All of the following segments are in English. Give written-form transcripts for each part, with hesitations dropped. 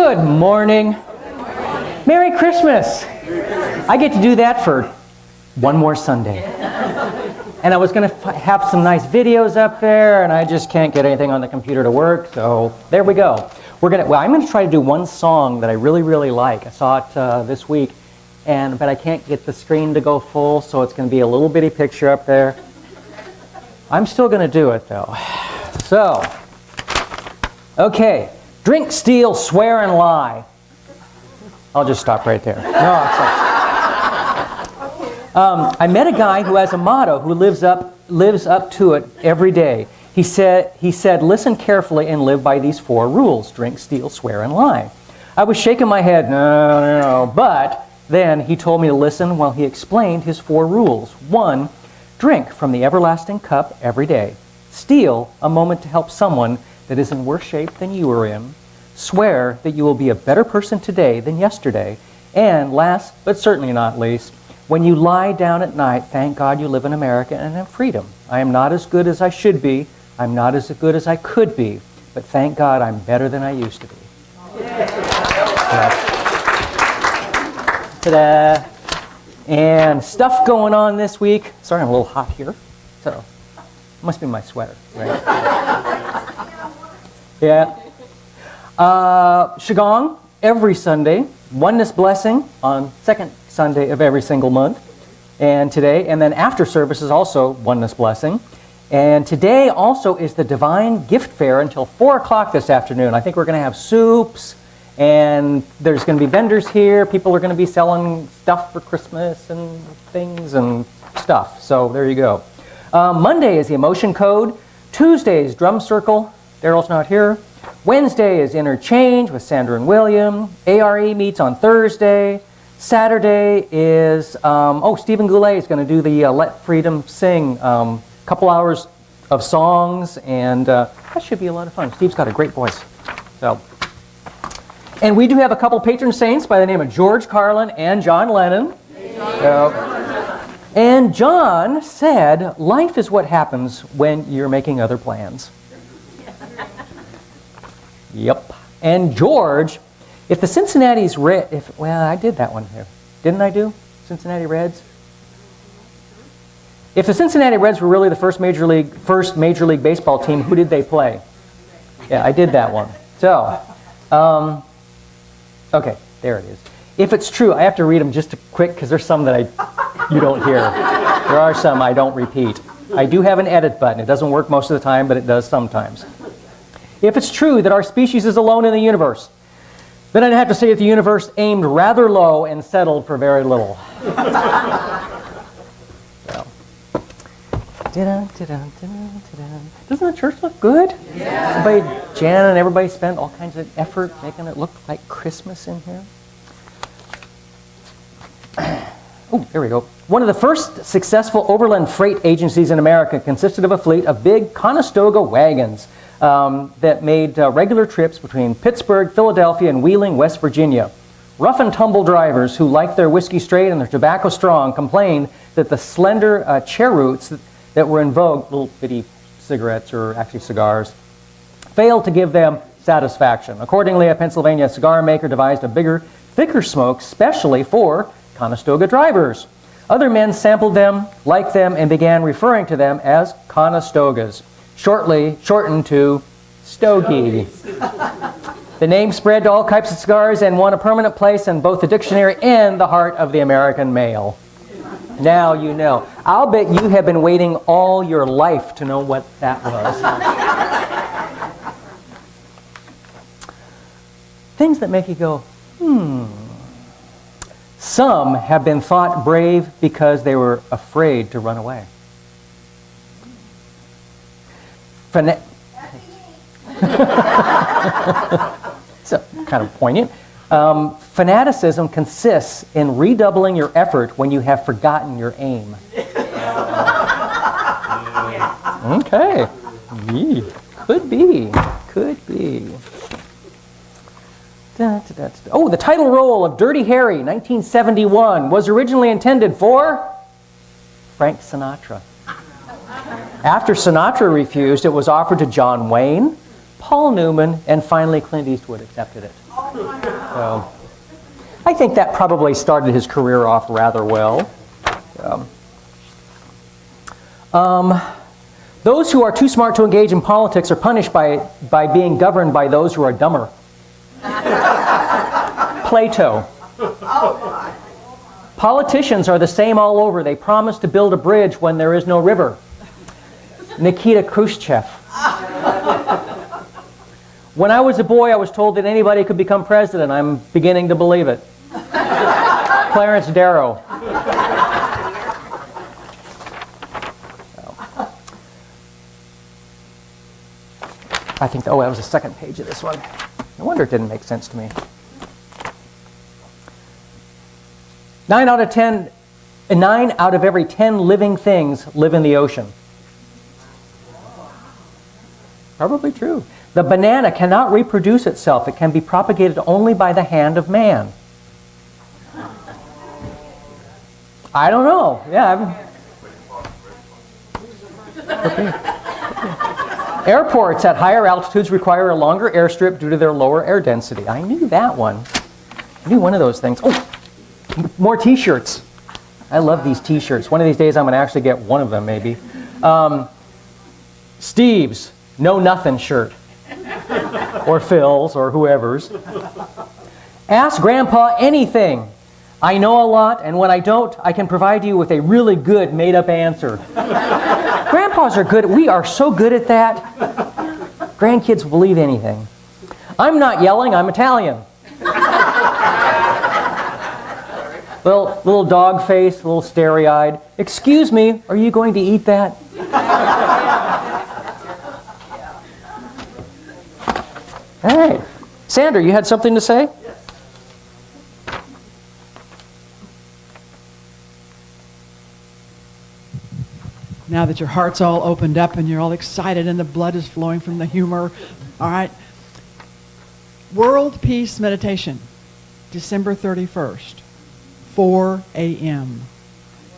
Good morning. Merry Christmas. I get to do that for one more Sunday. And I was going to have some nice videos up there, and I just can't get anything on the computer to work, so there we go. I'm going to try to do one song that I really, really like. I saw it this week, but I can't get the screen to go full, so it's going to be a little bitty picture up there. I'm still going to do it, though. So, okay. Drink, steal, swear, and lie. I'll just stop right there. No, it's like, I met a guy who has a motto who lives up to it every day. He said, listen carefully and live by these 4 rules. Drink, steal, swear, and lie. I was shaking my head, no. But then he told me to listen while he explained his 4 rules. 1, drink from the everlasting cup every day. Steal a moment to help someone that is in worse shape than you are in. Swear that you will be a better person today than yesterday. And last, but certainly not least, when you lie down at night, thank God you live in America and have freedom. I am not as good as I should be. I'm not as good as I could be. But thank God I'm better than I used to be. Ta-da! And stuff going on this week. Sorry, I'm a little hot here. So, must be my sweater, right? Yeah. Qigong every Sunday. Oneness Blessing on second Sunday of every single month. And today, and then after service is also Oneness Blessing. And today also is the Divine Gift Fair until 4 o'clock this afternoon. I think we're going to have soups, and there's going to be vendors here. People are going to be selling stuff for Christmas and things and stuff. So there you go. Monday is the Emotion Code. Tuesday is Drum Circle. Daryl's not here. Wednesday is Interchange with Sandra and William. ARE meets on Thursday. Saturday is, Stephen Goulet is going to do the Let Freedom Sing couple hours of songs, and that should be a lot of fun. Steve's got a great voice. And we do have a couple patron saints by the name of George Carlin and John Lennon. And John said, life is what happens when you're making other plans. Yep. And George, if the Cincinnati's I did that one here. Didn't I do Cincinnati Reds? If the Cincinnati Reds were really the first Major League Baseball team, who did they play? Yeah, I did that one. So, okay, there it is. If it's true, I have to read them just quick because there's some that you don't hear. There are some I don't repeat. I do have an edit button. It doesn't work most of the time, but it does sometimes. If it's true that our species is alone in the universe, then I'd have to say that the universe aimed rather low and settled for very little. Doesn't the church look good? Yeah. Jan and everybody spent all kinds of effort making it look like Christmas in here. Oh, there we go. One of the first successful overland freight agencies in America consisted of a fleet of big Conestoga wagons that made regular trips between Pittsburgh, Philadelphia, and Wheeling, West Virginia. Rough and tumble drivers who liked their whiskey straight and their tobacco strong complained that the slender chair roots that were in vogue, little bitty cigarettes or actually cigars, failed to give them satisfaction. Accordingly, a Pennsylvania cigar maker devised a bigger, thicker smoke specially for Conestoga drivers. Other men sampled them, liked them, and began referring to them as Conestogas, shortened to Stogie. The name spread to all types of cigars and won a permanent place in both the dictionary and the heart of the American male. Now you know. I'll bet you have been waiting all your life to know what that was. Things that make you go, Some have been thought brave because they were afraid to run away. So, kind of poignant. Fanaticism consists in redoubling your effort when you have forgotten your aim. Okay. Could be. Oh, the title role of Dirty Harry, 1971, was originally intended for Frank Sinatra. After Sinatra refused, it was offered to John Wayne, Paul Newman, and finally Clint Eastwood accepted it. So, I think that probably started his career off rather well. Those who are too smart to engage in politics are punished by being governed by those who are dumber. Plato. Politicians are the same all over. They promise to build a bridge when there is no river. Nikita Khrushchev. When I was a boy, I was told that anybody could become president. I'm beginning to believe it. Clarence Darrow. I think, that was the second page of this one. No wonder it didn't make sense to me. 9 out of every 10 living things live in the ocean. Probably true. The banana cannot reproduce itself. It can be propagated only by the hand of man. I don't know. Yeah. Airports at higher altitudes require a longer airstrip due to their lower air density. I knew that one. I knew one of those things. Oh, more T-shirts. I love these T-shirts. One of these days I'm going to actually get one of them, maybe. Steve's Know Nothing shirt. Or Phil's, or whoever's. Ask Grandpa anything. I know a lot, and when I don't, I can provide you with a really good made-up answer. Grandpas are good. We are so good at that. Grandkids will believe anything. I'm not yelling, I'm Italian. Little dog face, a little starry-eyed. Excuse me, are you going to eat that? All right. Sandra, you had something to say? Now that your heart's all opened up and you're all excited and the blood is flowing from the humor, all right. World Peace Meditation, December 31st, 4 a.m.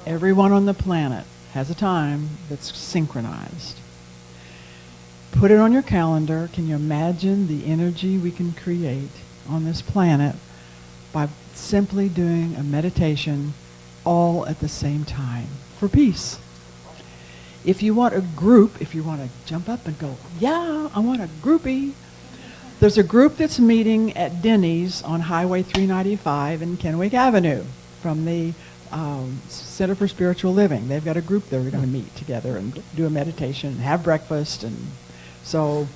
Everyone on the planet has a time that's synchronized. Put it on your calendar. Can you imagine the energy we can create on this planet by simply doing a meditation all at the same time for peace? If you want a group, if you want to jump up and go, yeah, I want a groupie, there's a group that's meeting at Denny's on Highway 395 in Kennewick Avenue from the Center for Spiritual Living. They've got a group there. We're going to meet together and do a meditation and have breakfast. And so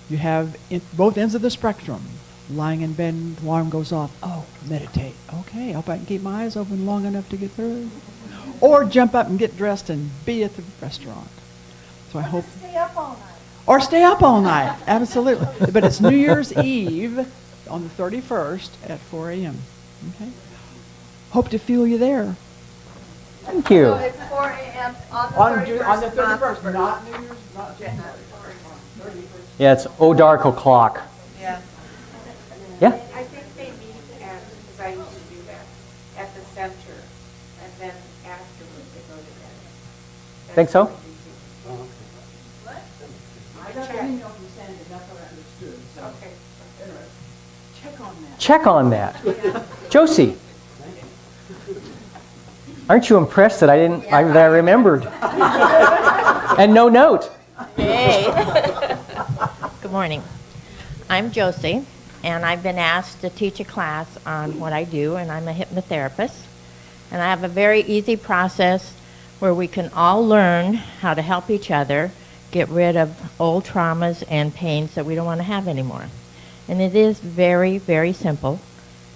you have both ends of the spectrum. Lying in bed, the alarm goes off. Oh, meditate. Okay, I hope I can keep my eyes open long enough to get through. Or jump up and get dressed and be at the restaurant. So I hope. Stay up all night. Or stay up all night, absolutely. But it's New Year's Eve on the 31st at 4 a.m. Okay? Hope to feel you there. Thank you. So it's 4 a.m. on the 31st. On the 31st, not New Year's, not January. Yeah, it's dark o'clock. Yeah. Yeah? I think they meet at, because I used to do that, at the center, and then afterwards they go to bed. Think so? I got an email from Sandy, that's what I understood. So, Okay. anyway, check on that. Check on that. Josie, aren't you impressed that I remembered? And no note. Hey. Good morning. I'm Josie, and I've been asked to teach a class on what I do, and I'm a hypnotherapist. And I have a very easy process where we can all learn how to help each other get rid of old traumas and pains that we don't want to have anymore. And it is very, very simple,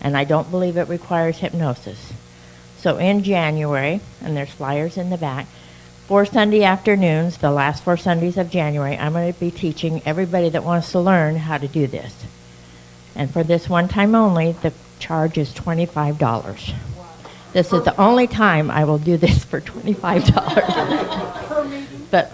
and I don't believe it requires hypnosis. So in January, and there's flyers in the back, 4 Sunday afternoons, the last 4 Sundays of January, I'm going to be teaching everybody that wants to learn how to do this. And for this one time only, the charge is $25. Wow. This is the only time I will do this for $25. Per meeting? But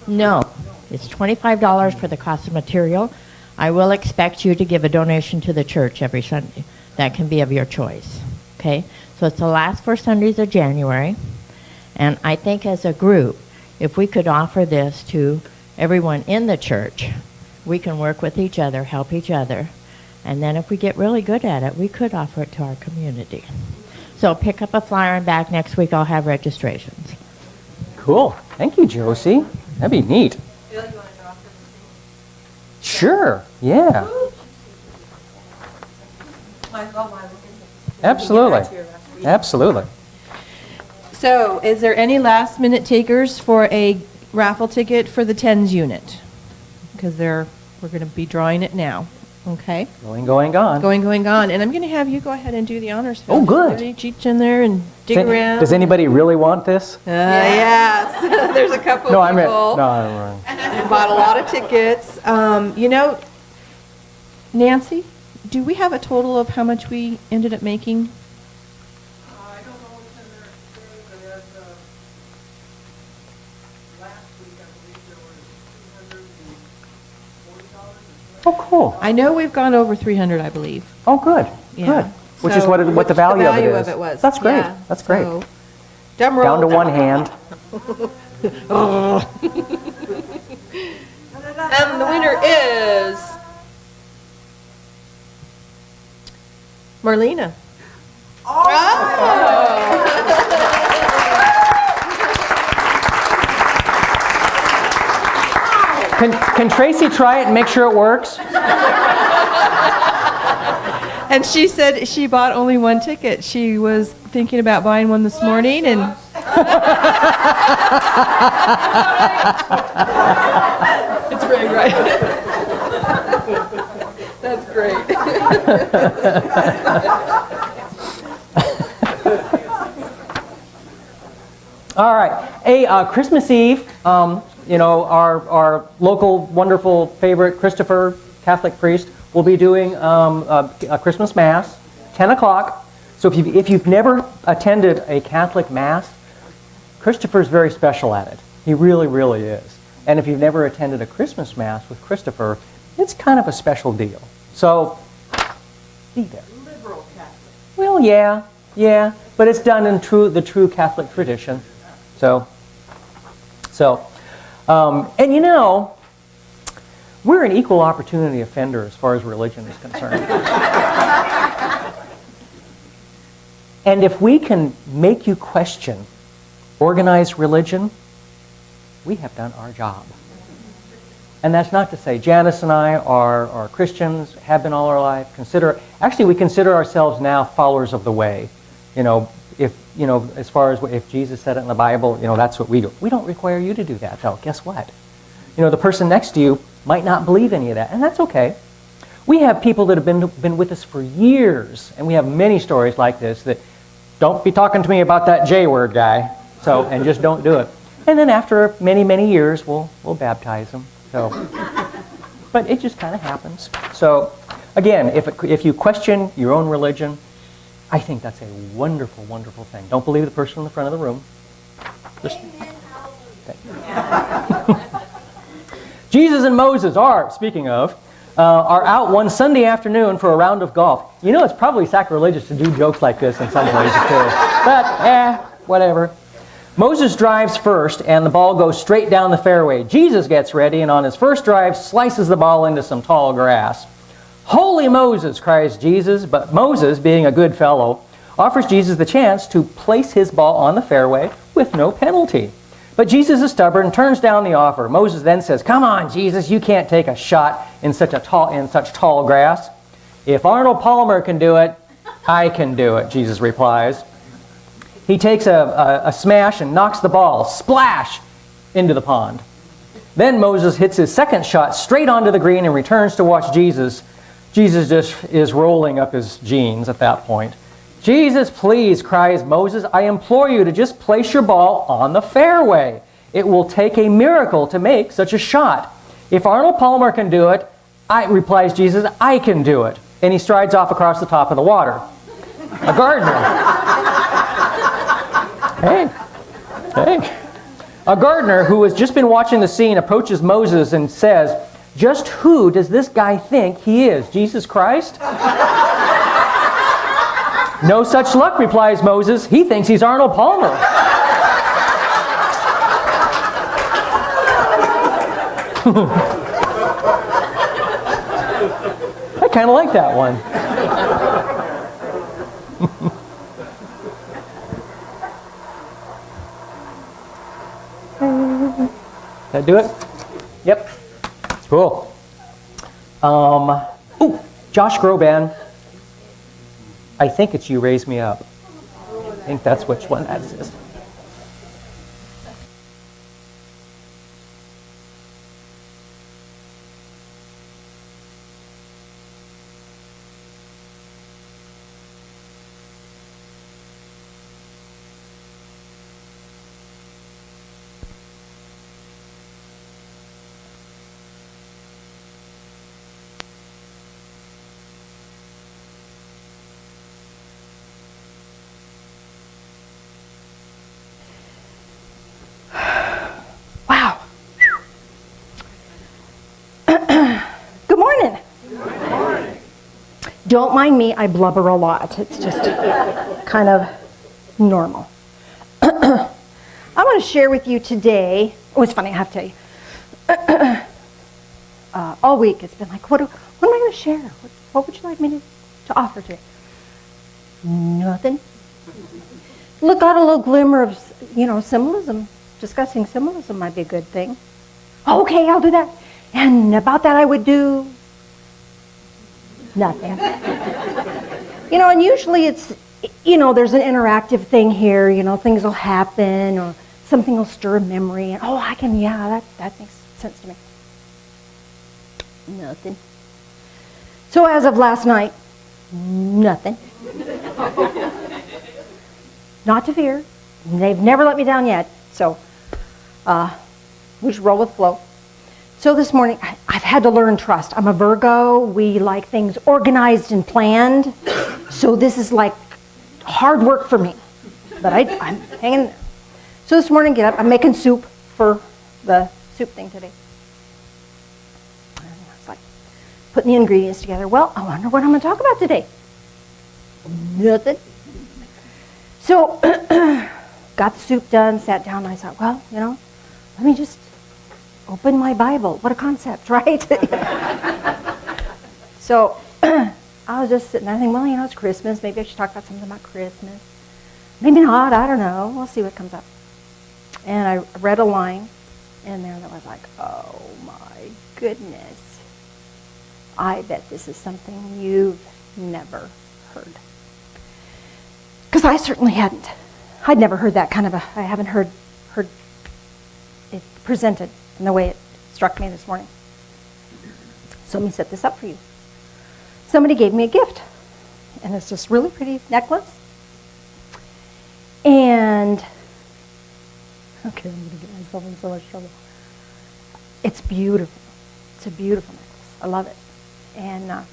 no, it's $25 for the cost of material. I will expect you to give a donation to the church every Sunday. That can be of your choice. Okay? So it's the last 4 Sundays of January. And I think as a group, if we could offer this to everyone in the church, we can work with each other, help each other, And then if we get really good at it, we could offer it to our community. So pick up a flyer and back next week. I'll have registrations. Cool. Thank you, Josie. That'd be neat. Bill, you want to draw for the scene? Sure. Yeah. Might as well while we're in here. Absolutely. We didn't get back to you last week. Absolutely. So, is there any last minute takers for a raffle ticket for the TENS unit? Because we're going to be drawing it now. Okay? Going, gone. Going, gone. And I'm going to have you go ahead and do the honors. Phil. Oh, good. Reach in there and dig around. Does anybody really want this? Yes. There's a couple No, of I meant, people no, I'm wrong. who bought a lot of tickets. Nancy, do we have a total of how much we ended up making? I don't know what's in there today, but as last week, I believe there was $240. Oh, cool. I know we've gone over 300, I believe. Oh, good. Yeah. Good. Which is So- what the value of it is. was. That's great. Yeah. That's great. So, drum roll. Down to one hand. And the winner is Marlena. Can Tracy try it and make sure it works? And she said she bought only one ticket. She was thinking about buying one this morning, and it's very right. That's great. All right. Hey, Christmas Eve, our local wonderful favorite Christopher, Catholic priest, will be doing a Christmas Mass, 10 o'clock. So if you've never attended a Catholic Mass, Christopher's very special at it. He really, really is. And if you've never attended a Christmas Mass with Christopher, it's kind of a special deal. So be there. Liberal Catholic. Well, yeah, but it's done in the true Catholic tradition. And we're an equal opportunity offender as far as religion is concerned. And if we can make you question organized religion, we have done our job. And that's not to say Janice and I are Christians, have been all our life. We consider ourselves now followers of the way. As far as if Jesus said it in the Bible, that's what we do. We don't require you to do that, though. Guess what? The person next to you might not believe any of that, and that's okay. We have people that have been with us for years, and we have many stories like this that don't be talking to me about that J word guy, and just don't do it. And then after many, many years, we'll baptize them. But it just kind of happens. So, again, if you question your own religion, I think that's a wonderful, wonderful thing. Don't believe the person in the front of the room. Jesus and Moses speaking of, are out one Sunday afternoon for a round of golf. It's probably sacrilegious to do jokes like this in some places too. But, whatever. Moses drives first, and the ball goes straight down the fairway. Jesus gets ready, and on his first drive, slices the ball into some tall grass. "Holy Moses," cries Jesus, but Moses, being a good fellow, offers Jesus the chance to place his ball on the fairway with no penalty. But Jesus is stubborn and turns down the offer. Moses then says, "Come on, Jesus, you can't take a shot in such tall grass." "If Arnold Palmer can do it, I can do it," Jesus replies. He takes a smash and knocks the ball, splash, into the pond. Then Moses hits his second shot straight onto the green and returns to watch Jesus. Jesus just is rolling up his jeans at that point. "Jesus, please," cries Moses, "I implore you to just place your ball on the fairway. It will take a miracle to make such a shot." "If Arnold Palmer can do it," replies Jesus, "I can do it." And he strides off across the top of the water. A gardener. Hey. A gardener who has just been watching the scene approaches Moses and says, "Just who does this guy think he is? Jesus Christ?" "No such luck," replies Moses. "He thinks he's Arnold Palmer." kind of like that one. That do it? Yep. Cool. Ooh, Josh Groban. I think it's You Raise Me Up. I think that's which one that is. Wow. Good morning. Don't mind me, I blubber a lot. It's just kind of normal. I want to share with you today, oh, it's funny, I have to tell you. All week it's been like, what am I going to share? What would you like me to offer today? Nothing. Look, got a little glimmer of, symbolism. Discussing symbolism might be a good thing. Oh, okay, I'll do that. And about that I would do nothing. And usually it's, there's an interactive thing here, things will happen or something will stir a memory. And, that makes sense to me. Nothing. So as of last night, nothing. Not to fear. They've never let me down yet. So we just roll with the flow. So this morning, I've had to learn trust. I'm a Virgo. We like things organized and planned. So this is like hard work for me. But I'm hanging in there. So this morning, get up. I'm making soup for the soup thing today. And it's like putting the ingredients together. Well, I wonder what I'm going to talk about today. Nothing. So got the soup done, sat down, and I thought, well, let me just open my Bible. What a concept, right? So I was just sitting there thinking, well, it's Christmas. Maybe I should talk about something about Christmas. Maybe not. I don't know. We'll see what comes up. And I read a line in there that was like, oh, my goodness. I bet this is something you've never heard. Because I certainly hadn't. I'd never heard that kind of I haven't heard it presented in the way it struck me this morning. So let me set this up for you. Somebody gave me a gift. And it's this really pretty necklace. And, okay, I'm going to get myself in so much trouble. It's beautiful. It's a beautiful necklace. I love it. And I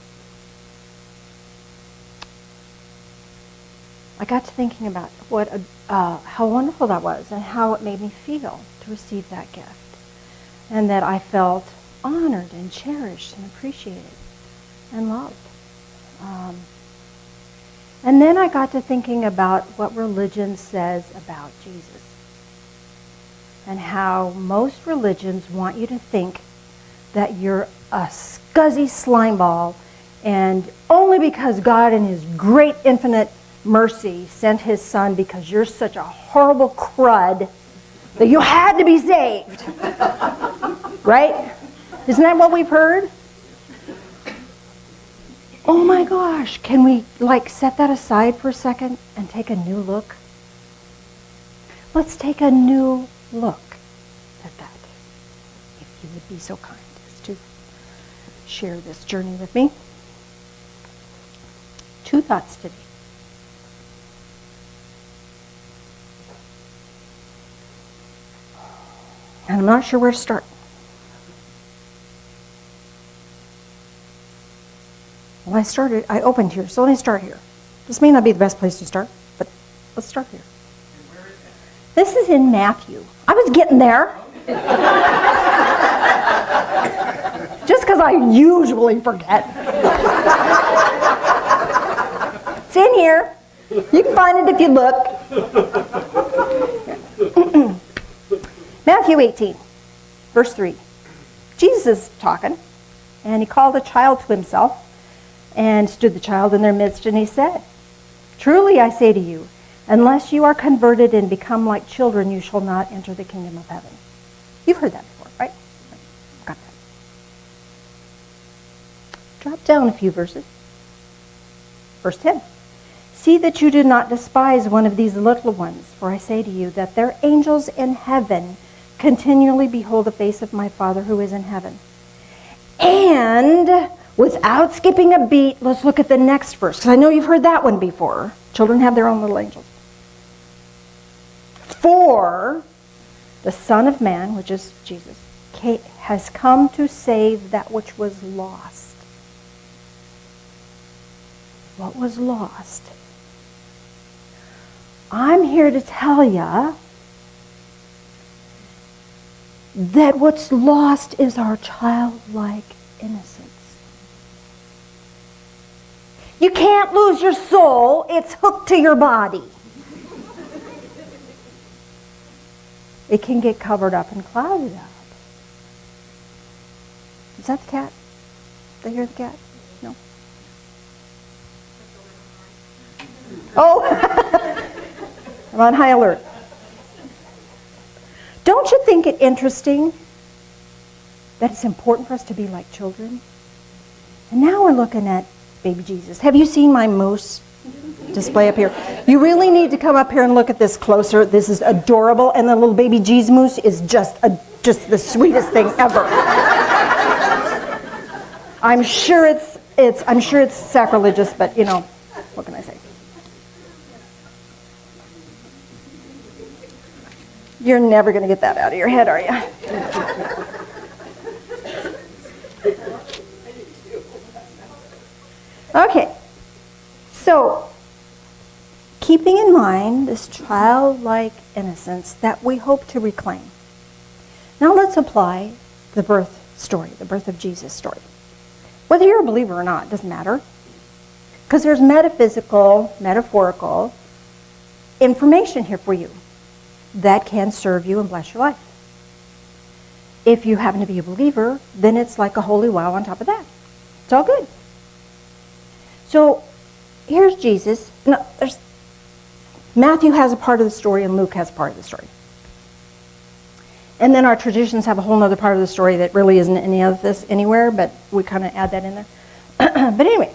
got to thinking about how wonderful that was and how it made me feel to receive that gift. And that I felt honored and cherished and appreciated and loved. And then I got to thinking about what religion says about Jesus. And how most religions want you to think that you're a scuzzy slimeball, and only because God in his great infinite mercy sent his son because you're such a horrible crud that you had to be saved. Right? Isn't that what we've heard? Oh my gosh, can we set that aside for a second and take a new look? Let's take a new look at that. If you would be so kind as to share this journey with me. 2 thoughts today. And I'm not sure where to start. Well, I opened here, so let me start here. This may not be the best place to start, but let's start here. This is in Matthew. I was getting there. Just because I usually forget. It's in here. You can find it if you look. Matthew 18, verse 3. Jesus is talking, and he called a child to himself And stood the child in their midst, and he said, "Truly I say to you, unless you are converted and become like children, you shall not enter the kingdom of heaven." You've heard that before, right? Got that. Drop down a few verses. Verse 10. "See that you do not despise one of these little ones, for I say to you that their angels in heaven continually behold the face of my Father who is in heaven." And without skipping a beat, let's look at the next verse, because I know you've heard that one before. Children have their own little angels. "For the Son of Man," which is Jesus, "has come to save that which was lost." What was lost? I'm here to tell you that what's lost is our childlike innocence. You can't lose your soul. It's hooked to your body. It can get covered up and clouded up. Is that the cat? Did I hear the cat? No? Oh! I'm on high alert. Don't you think it interesting that it's important for us to be like children? And now we're looking at baby Jesus. Have you seen my moose display up here? You really need to come up here and look at this closer. This is adorable, and the little baby Jesus moose is just the sweetest thing ever. I'm sure it's sacrilegious, but you know, what can I say? You're never going to get that out of your head, are you? Okay, so keeping in mind this childlike innocence that we hope to reclaim. Now let's apply the birth story, the birth of Jesus story. Whether you're a believer or not, doesn't matter. Because there's metaphysical, metaphorical information here for you that can serve you and bless your life. If you happen to be a believer, then it's like a holy wow on top of that. It's all good. So here's Jesus. No, Matthew has a part of the story and Luke has a part of the story. And then our traditions have a whole other part of the story that really isn't any of this anywhere, but we kind of add that in there. But anyway,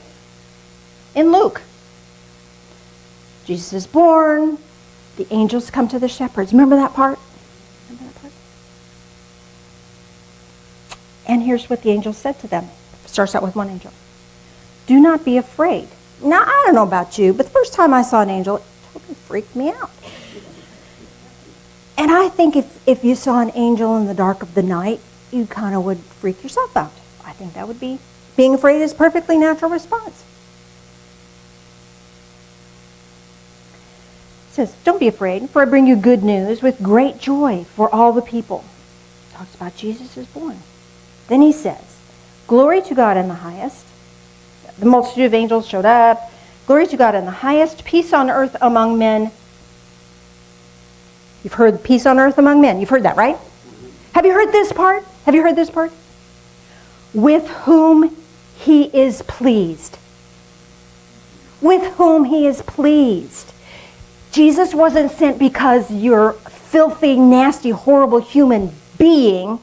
in Luke, Jesus is born. The angels come to the shepherds. Remember that part? Remember that part? And here's what the angel said to them. It starts out with one angel. "Do not be afraid." Now, I don't know about you, but the first time I saw an angel, it totally freaked me out. And I think if you saw an angel in the dark of the night, you kind of would freak yourself out. I think that would be, being afraid is a perfectly natural response. It says, "Don't be afraid, for I bring you good news with great joy for all the people." It talks about Jesus is born. Then he says, "Glory to God in the highest." The multitude of angels showed up. "Glory to God in the highest, peace on earth among men." You've heard peace on earth among men. You've heard that, right? Have you heard this part? Have you heard this part? "With whom he is pleased." With whom he is pleased. Jesus wasn't sent because you're a filthy, nasty, horrible human being.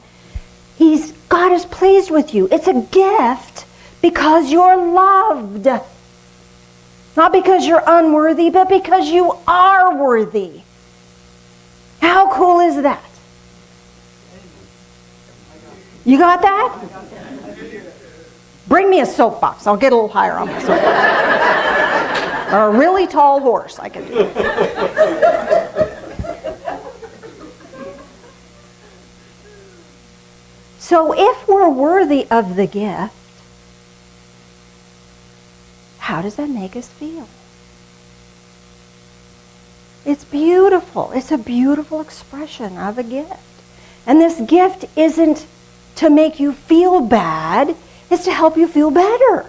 God is pleased with you. It's a gift because you're loved. Not because you're unworthy, but because you are worthy. How cool is that? You got that? Bring me a soapbox. I'll get a little higher on my soapbox. Or a really tall horse, I can do it. So if we're worthy of the gift, how does that make us feel? It's beautiful. It's a beautiful expression of a gift. And this gift isn't to make you feel bad, it's to help you feel better.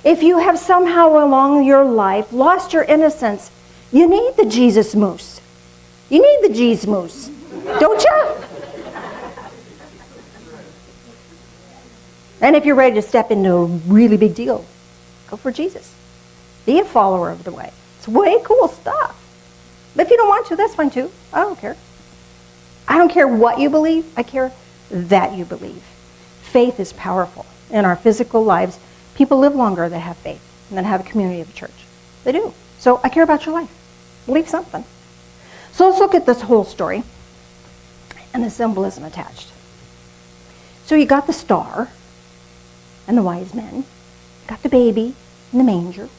If you have somehow along your life lost your innocence, you need the Jesus moose. You need the Jesus moose, don't you? And if you're ready to step into a really big deal, go for Jesus. Be a follower of the way. It's way cool stuff. But if you don't want to, that's fine too. I don't care. I don't care what you believe. I care that you believe. Faith is powerful. In our physical lives, people live longer that have faith and that have a community of the church. They do. So I care about your life. Believe something. So let's look at this whole story and the symbolism attached. So you got the star and the wise men. You got the baby in the manger.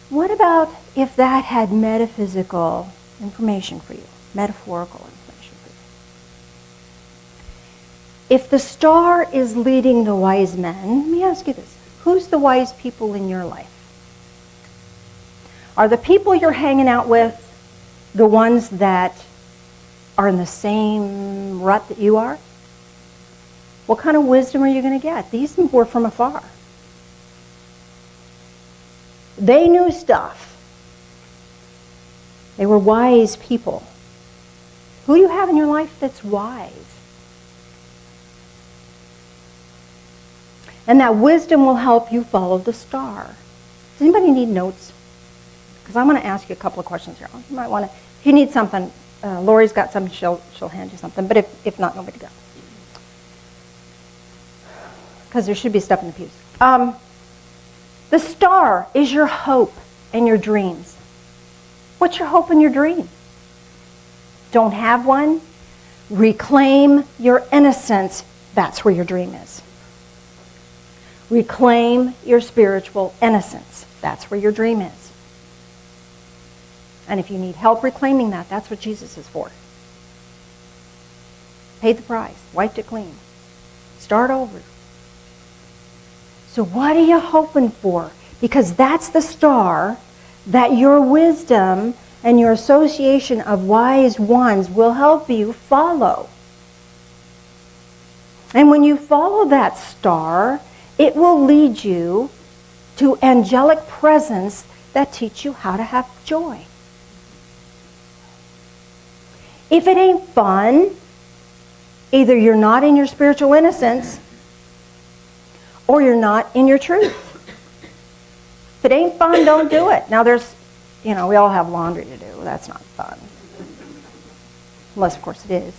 What about if that had metaphysical information for you? Metaphorical information for you. If the star is leading the wise men, let me ask you this. Who's the wise people in your life? Are the people you're hanging out with the ones that are in the same rut that you are? What kind of wisdom are you going to get? These were from afar. They knew stuff. They were wise people. Who do you have in your life that's wise? And that wisdom will help you follow the star. Does anybody need notes? Because I'm going to ask you a couple of questions here. You might want to, if you need something, Lori's got something, she'll hand you something. But if not, nobody go. Because there should be stuff in the pews. The star is your hope and your dreams. What's your hope and your dream? Don't have one? Reclaim your innocence. That's where your dream is. Reclaim your spiritual innocence. That's where your dream is. And if you need help reclaiming that, that's what Jesus is for. Paid the price. Wiped it clean. Start over. So what are you hoping for? Because that's the star that your wisdom and your association of wise ones will help you follow. And when you follow that star, it will lead you to angelic presence that teach you how to have joy. If it ain't fun, either you're not in your spiritual innocence or you're not in your truth. If it ain't fun, don't do it. Now there's, we all have laundry to do. That's not fun. Unless, of course, it is.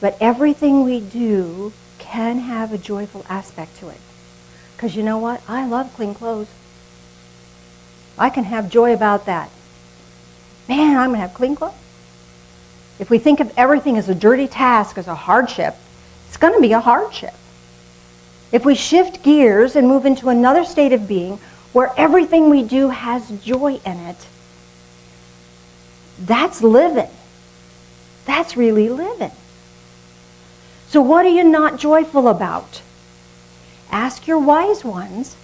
But everything we do can have a joyful aspect to it. Because you know what? I love clean clothes. I can have joy about that. Man, I'm going to have clean clothes. If we think of everything as a dirty task, as a hardship, it's going to be a hardship. If we shift gears and move into another state of being where everything we do has joy in it, that's living. That's really living. So what are you not joyful about? Ask your wise ones,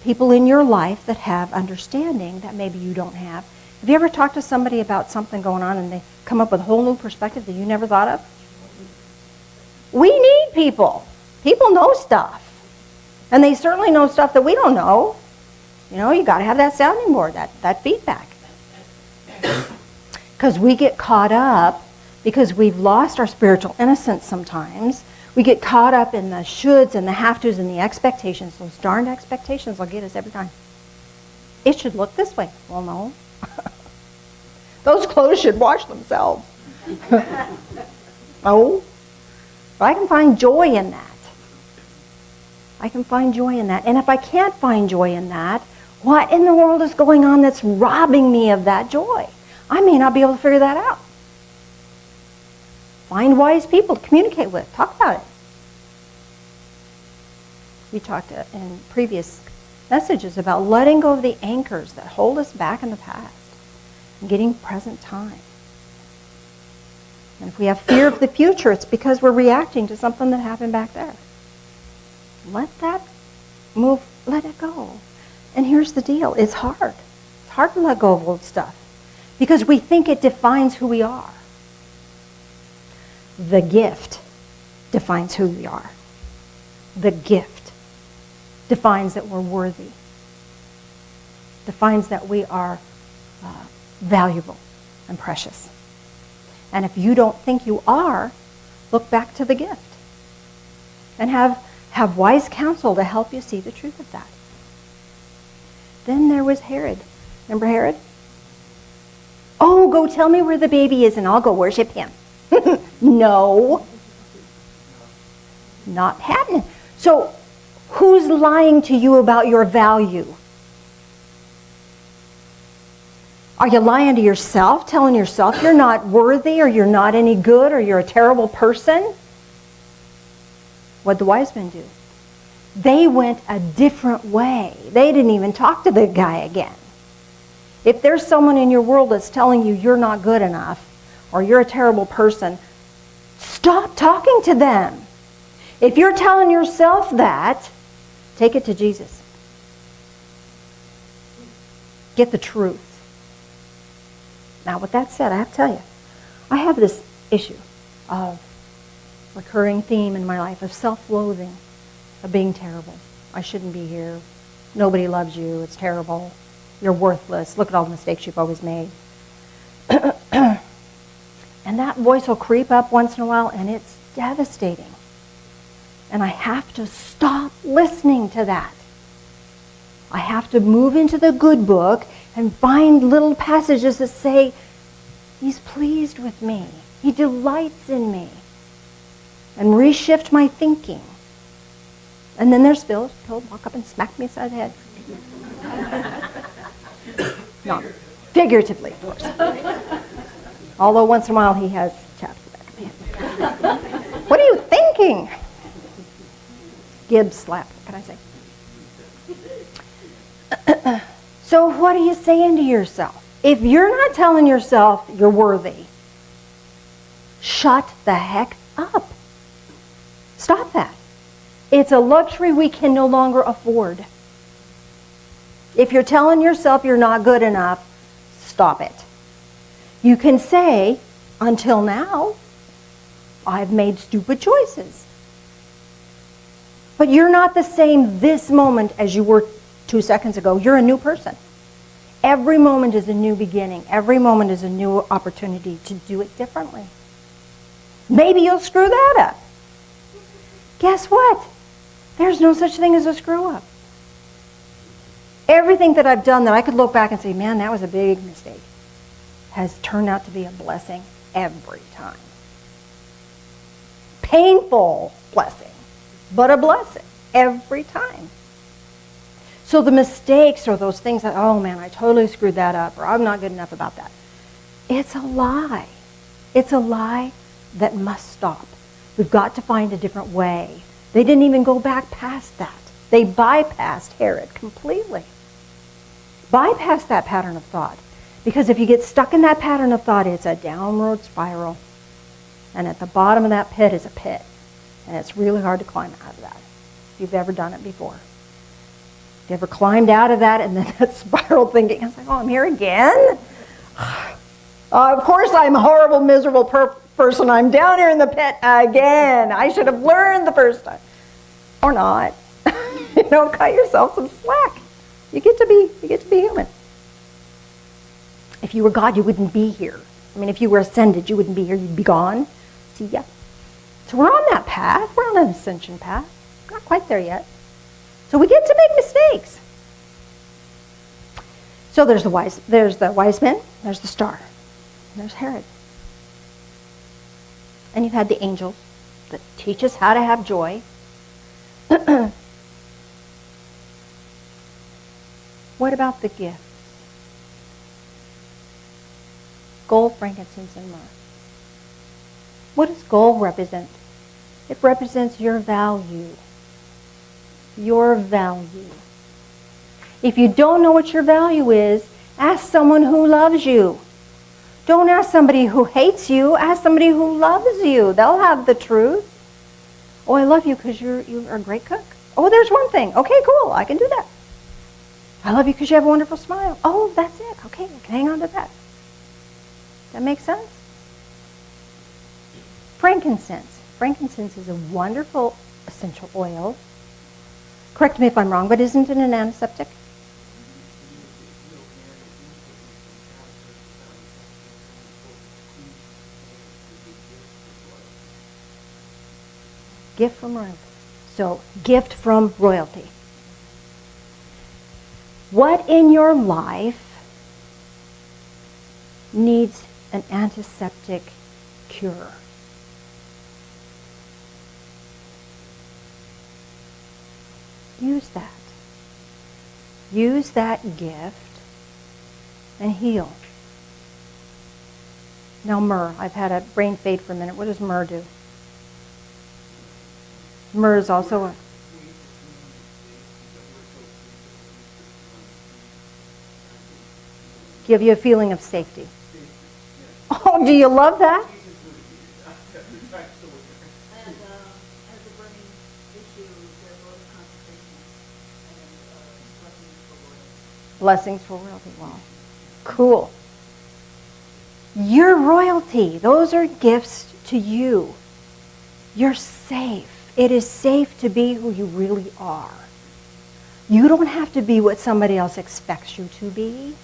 people in your life that have understanding that maybe you don't have. Have you ever talked to somebody about something going on and they come up with a whole new perspective that you never thought of? We need people. People know stuff. And they certainly know stuff that we don't know. You got to have that sounding board, that feedback. Because we get caught up, because we've lost our spiritual innocence sometimes. We get caught up in the shoulds and the have-tos and the expectations. Those darned expectations will get us every time. It should look this way. Well, no. Those clothes should wash themselves. Oh. But I can find joy in that. I can find joy in that. And if I can't find joy in that, what in the world is going on that's robbing me of that joy? I may not be able to figure that out. Find wise people to communicate with. Talk about it. We talked in previous messages about letting go of the anchors that hold us back in the past and getting present time. And if we have fear of the future, it's because we're reacting to something that happened back there. Let that move, let it go. And here's the deal, it's hard. It's hard to let go of old stuff because we think it defines who we are. The gift defines who we are. The gift defines that we're worthy. Defines that we are valuable and precious. And if you don't think you are, look back to the gift and have wise counsel to help you see the truth of that. Then there was Herod. Remember Herod? Oh, go tell me where the baby is and I'll go worship him. No. Not happening. So who's lying to you about your value? Are you lying to yourself, telling yourself you're not worthy or you're not any good or you're a terrible person? What'd the wise men do? They went a different way. They didn't even talk to the guy again. If there's someone in your world that's telling you you're not good enough or you're a terrible person, stop talking to them. If you're telling yourself that, take it to Jesus. Get the truth. Now, with that said, I have to tell you, I have this issue of recurring theme in my life of self-loathing, of being terrible. I shouldn't be here. Nobody loves you. It's terrible. You're worthless. Look at all the mistakes you've always made. And that voice will creep up once in a while, and it's devastating. And I have to stop listening to that. I have to move into the good book and find little passages that say, He's pleased with me. He delights in me. And reshift my thinking. And then there's Phil. He'll walk up and smack me inside the head. No, figuratively, of course. Although once in a while he has tapped the back of my head. What are you thinking? Gibbs slap, what can I say? So what are you saying to yourself? If you're not telling yourself you're worthy, shut the heck up. Stop that. It's a luxury we can no longer afford. If you're telling yourself you're not good enough, stop it. You can say, until now, I've made stupid choices. But you're not the same this moment as you were 2 seconds ago. You're a new person. Every moment is a new beginning. Every moment is a new opportunity to do it differently. Maybe you'll screw that up. Guess what? There's no such thing as a screw up. Everything that I've done that I could look back and say, man, that was a big mistake, has turned out to be a blessing every time. Painful blessing, but a blessing every time. So the mistakes or those things that, oh man, I totally screwed that up, or I'm not good enough about that. It's a lie. It's a lie that must stop. We've got to find a different way. They didn't even go back past that. They bypassed Herod completely. Bypass that pattern of thought. Because if you get stuck in that pattern of thought, it's a downward spiral. And at the bottom of that pit is a pit. And it's really hard to climb out of that. If you've ever done it before. If you ever climbed out of that and then that spiral thinking, I was like, oh, I'm here again? Of course I'm a horrible, miserable person. I'm down here in the pit again. I should have learned the first time. Or not. Cut yourself some slack. You get to be human. If you were God, you wouldn't be here. I mean, if you were ascended, you wouldn't be here. You'd be gone. See ya. So we're on that path. We're on an ascension path. Not quite there yet. So we get to make mistakes. So there's the wise men, there's the star, and there's Herod. And you've had the angels that teach us how to have joy. What about the gifts? Gold, frankincense, and myrrh. What does gold represent? It represents your value. Your value. If you don't know what your value is, ask someone who loves you. Don't ask somebody who hates you. Ask somebody who loves you. They'll have the truth. Oh, I love you because you're a great cook. Oh, there's one thing. Okay, cool. I can do that. I love you because you have a wonderful smile. Oh, that's it. Okay, I can hang on to that. That makes sense? Frankincense. Frankincense is a wonderful essential oil. Correct me if I'm wrong, but isn't it an antiseptic? Gift from royalty. So, gift from royalty. What in your life needs an antiseptic cure? Use that. Use that gift and heal. Now myrrh. I've had a brain fade for a minute. What does myrrh do? Myrrh is also a... give you a feeling of safety. Oh, do you love that? As a burning issue, there was consecration and blessings for royalty. Blessings for royalty. Wow. Cool. You're royalty. Those are gifts to you. You're safe. It is safe to be who you really are. You don't have to be what somebody else expects you to be.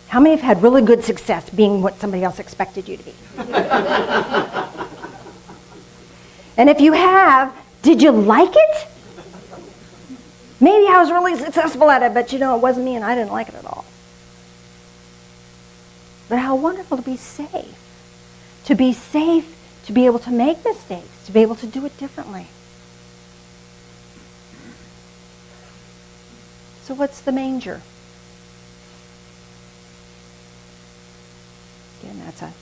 How many have had really good success being what somebody else expected you to be? And if you have, did you like it? Maybe I was really successful at it, but it wasn't me and I didn't like it at all. But how wonderful to be safe. To be safe, to be able to make mistakes, to be able to do it differently. So what's the manger? Again, that's a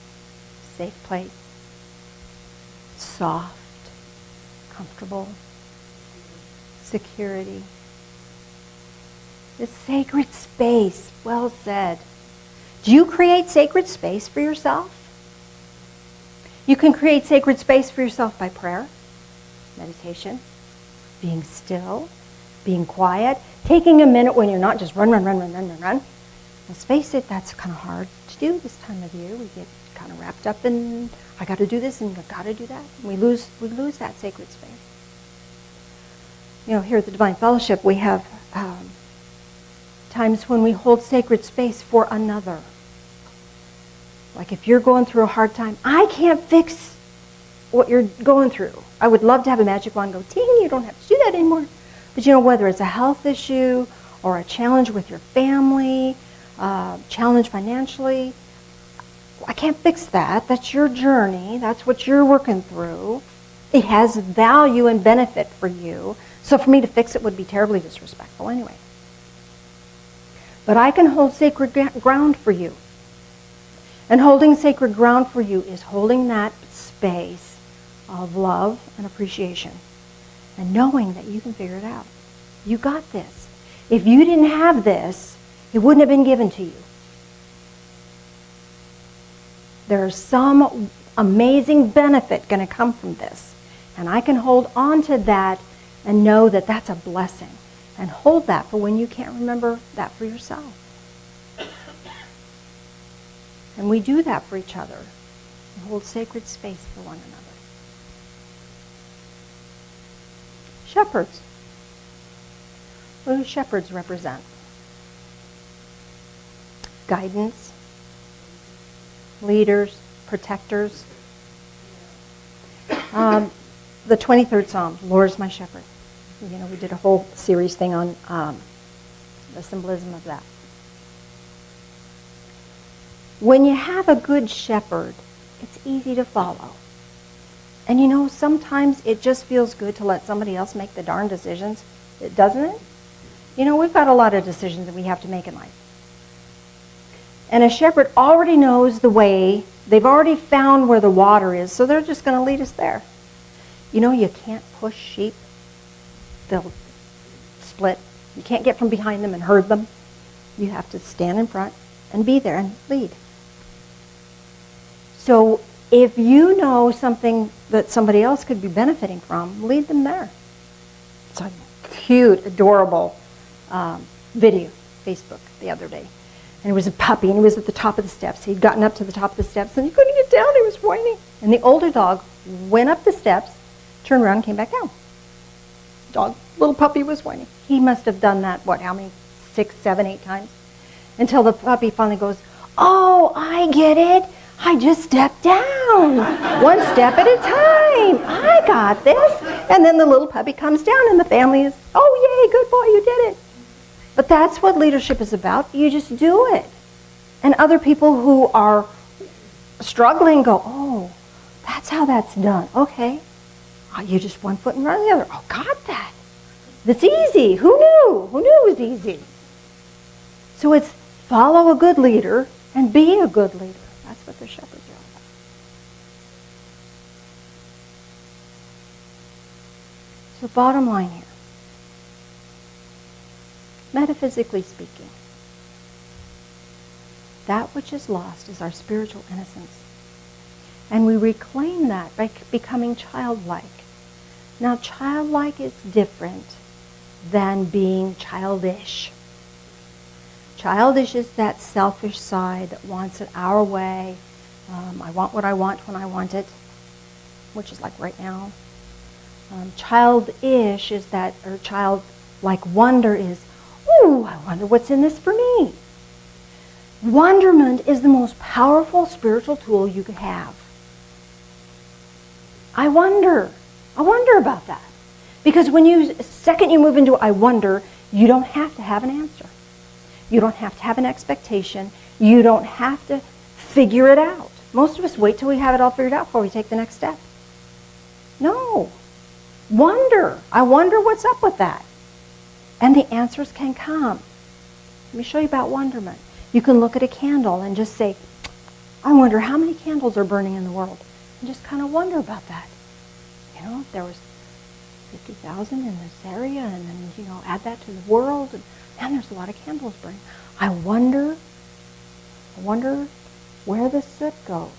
safe place. Soft, comfortable, security. This sacred space, well said. Do you create sacred space for yourself? You can create sacred space for yourself by prayer, meditation, being still, being quiet, taking a minute when you're not just run. Let's face it, that's kind of hard to do this time of year. We get kind of wrapped up in, I got to do this and I got to do that. We lose that sacred space. Here at the Divine Fellowship, we have times when we hold sacred space for another. Like if you're going through a hard time, I can't fix what you're going through. I would love to have a magic wand go, ting, you don't have to do that anymore. But whether it's a health issue or a challenge with your family, challenge financially, I can't fix that. That's your journey. That's what you're working through. It has value and benefit for you. So for me to fix it would be terribly disrespectful anyway. But I can hold sacred ground for you. And holding sacred ground for you is holding that space of love and appreciation. And knowing that you can figure it out. You got this. If you didn't have this, it wouldn't have been given to you. There's some amazing benefit going to come from this. And I can hold on to that and know that that's a blessing. And hold that for when you can't remember that for yourself. And we do that for each other. We hold sacred space for one another. Shepherds. What do shepherds represent? Guidance, leaders, protectors. The 23rd Psalm, Lord is my shepherd. We did a whole series thing on the symbolism of that. When you have a good shepherd, it's easy to follow. And sometimes it just feels good to let somebody else make the darn decisions, doesn't it? We've got a lot of decisions that we have to make in life. And a shepherd already knows the way. They've already found where the water is, so they're just going to lead us there. You can't push sheep. They'll split. You can't get from behind them and herd them. You have to stand in front and be there and lead. So if you know something that somebody else could be benefiting from, lead them there. It's a cute, adorable video, Facebook, the other day. And it was a puppy, and he was at the top of the steps. He'd gotten up to the top of the steps, and he couldn't get down. He was whining. And the older dog went up the steps, turned around, and came back down. Little puppy was whining. He must have done that, how many? 6, 7, 8 times? Until the puppy finally goes, oh, I get it. I just stepped down, one step at a time. I got this. And then the little puppy comes down and the family is, oh, yay, good boy, you did it. But that's what leadership is about. You just do it. And other people who are struggling go, oh, that's how that's done. Okay. Oh, you just one foot in front of the other. Oh, got that. That's easy. Who knew? Who knew it was easy? So it's follow a good leader and be a good leader. That's what the shepherds are all about. So bottom line here, metaphysically speaking, that which is lost is our spiritual innocence. And we reclaim that by becoming childlike. Now, childlike is different than being childish. Childish is that selfish side that wants it our way. I want what I want when I want it, which is like right now. Childish is that, or childlike wonder is, ooh, I wonder what's in this for me. Wonderment is the most powerful spiritual tool you could have. I wonder about that. Because second you move into I wonder, you don't have to have an answer. You don't have to have an expectation. You don't have to figure it out. Most of us wait till we have it all figured out before we take the next step. No. Wonder. I wonder what's up with that. And the answers can come. Let me show you about wonderment. You can look at a candle and just say, I wonder how many candles are burning in the world. And just kind of wonder about that. You know, if there was 50,000 in this area, and then, add that to the world, and man, there's a lot of candles burning. I wonder where the soot goes.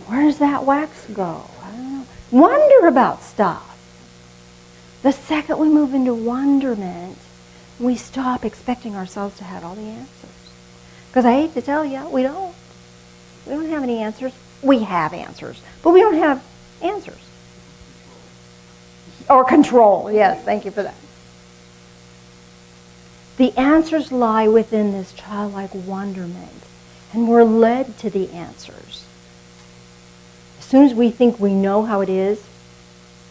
Where does that wax go? I don't know. Wonder about stuff. The second we move into wonderment, we stop expecting ourselves to have all the answers. Because I hate to tell you, we don't. We don't have any answers. We have answers, but we don't have answers. Or control. Yes, thank you for that. The answers lie within this childlike wonderment, and we're led to the answers. As soon as we think we know how it is,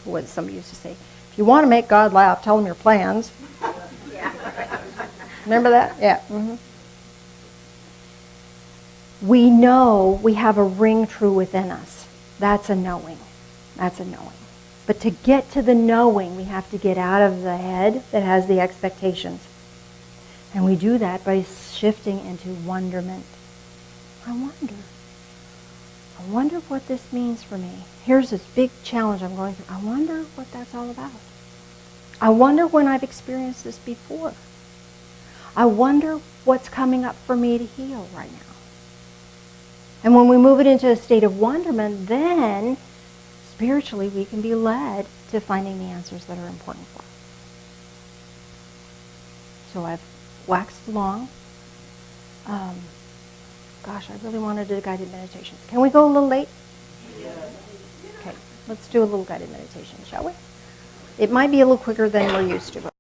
what somebody used to say, if you want to make God laugh, tell him your plans. Remember that? Yeah. Mm-hmm. We know we have a ring true within us. That's a knowing. That's a knowing. But to get to the knowing, we have to get out of the head that has the expectations. And we do that by shifting into wonderment. I wonder what this means for me. Here's this big challenge I'm going through. I wonder what that's all about. I wonder when I've experienced this before. I wonder what's coming up for me to heal right now. And when we move it into a state of wonderment, then spiritually we can be led to finding the answers that are important for us. So I've waxed along. Gosh, I really wanted to do guided meditations. Can we go a little late? Okay, let's do a little guided meditation, shall we? It might be a little quicker than we're used to.